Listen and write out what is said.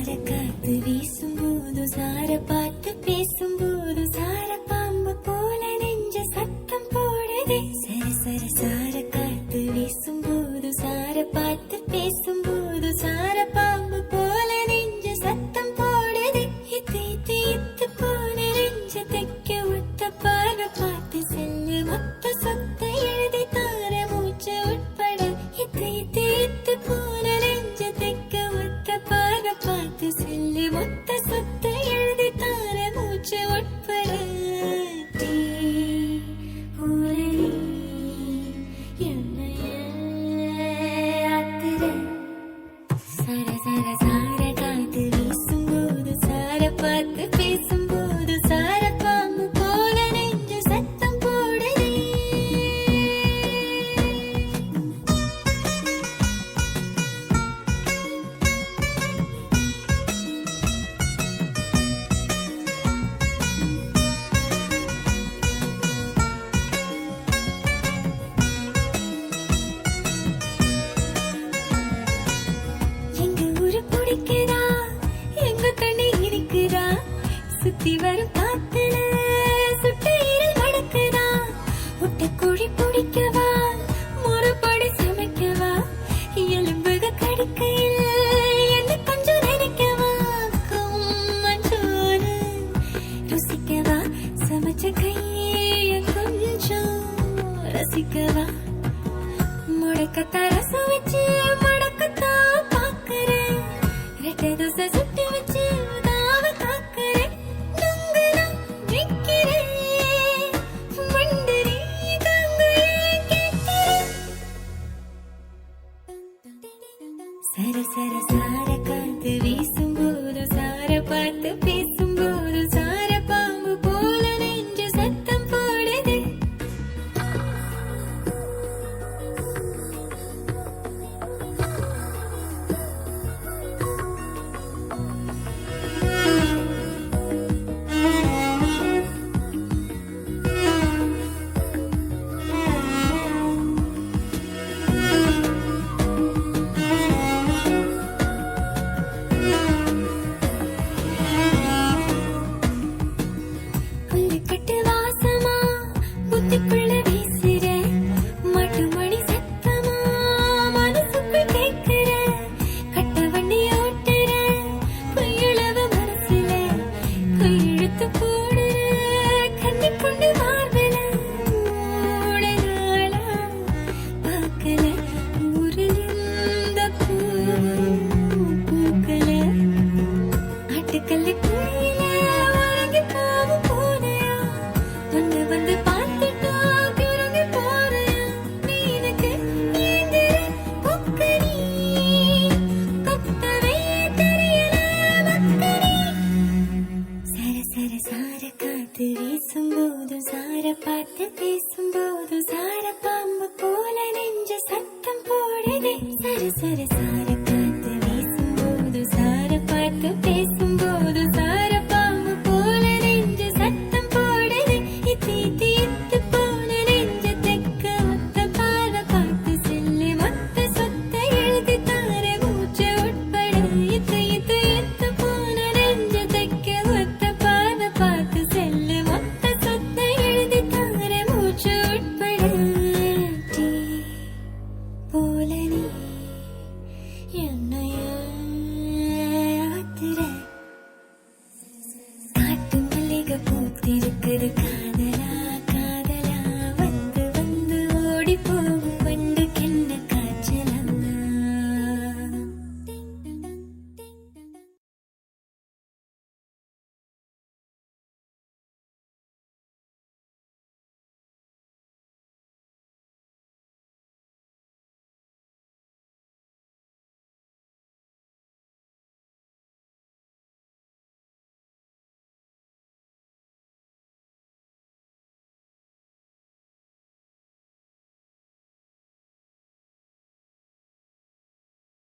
சார காத்து வீசும்போது சார பார்த்து பேசும்போது சார பாம்பு போல நெஞ்ச சத்தம் போடுதே. சர சர சார காத்து வீசும்போது சார பார்த்து பேசும்போது சார பாம்பு போல நெஞ்ச சத்தம் போடுதே. இத்து இத்து இத்து போன நெஞ்ச தைக்க ஒத்த பார்வை பார்த்து செல்லு மொத்த சொத்தை எழுதி தார மூச்சு உட்பட. இத்து இத்து இத்து போன நெஞ்ச தைக்க ஒத்த பார்வை பார்த்து செல்லு மொத்த சொத்தை எழுதி தார மூச்சு உட்பட. சர சர சார காத்து வீசும்போது சார பார்த்து பேசும்போது சார பாம்பு போல நெஞ்சு சத்தம் போடுதே. எங்க ஊரு பிடிக்குதா, எங்க கண்ணு இருக்குதா, சுத்தி வரும் காத்துல சுட்ட ஈரல் மடக்குதா. முட்டை கோழி பிடிக்கவா, முறைப்படி சமைக்கவா, எலும்புக கடிக்கையில் என்ன கொஞ்சம் நினைக்கவா. மஞ்சோறு ருசிக்கவா, சமைச்ச கையை கொஞ்சம் ரசிக்கவா. முடக்கத்தா ரசம் வச்சு முடக்கத்தா பாக்குறேன், ரெட்டை தோசை சுட்டு வச்சு தாவ காக்குறேன். நுங்குதான் விக்கிறேன், மண்டரி கங்கையை கேட்கிறேன். சர சர சார காத்து வீசும்போது சார பார்த்து பேசும்போது சார பாம்பு போல நெஞ்சு சத்தம் போடுது. புல்லுக்கட்டு வாசமா புத்திக்குள்ள வீசுற, மாட்டு மணி சத்தமா மனசுக்குள் கேட்கிற. கட்ட வண்டி ஓட்டுற பொய்யளவு மனசுல கையெழுத்து போடுற, கண்ணி கொண்டு மார்பல மூட நாளா பார்க்கல ஊரு இந்த பூக்கல. ஆட்டுக்கல்ல குயில உறங்கி போகும் போனையா, வந்து வந்து பார்த்துட்டா கிறங்கி போறையா. நீனுக்கு ஏங்குற கொக்கரி, கொத்தவே தெரியல மக்கரி. சர சர சார காத்து வீசும்போது சார பார்த்து பேசும்போது சார பாம்பு போல நெஞ்ச சத்தம் போடுதே. சர சர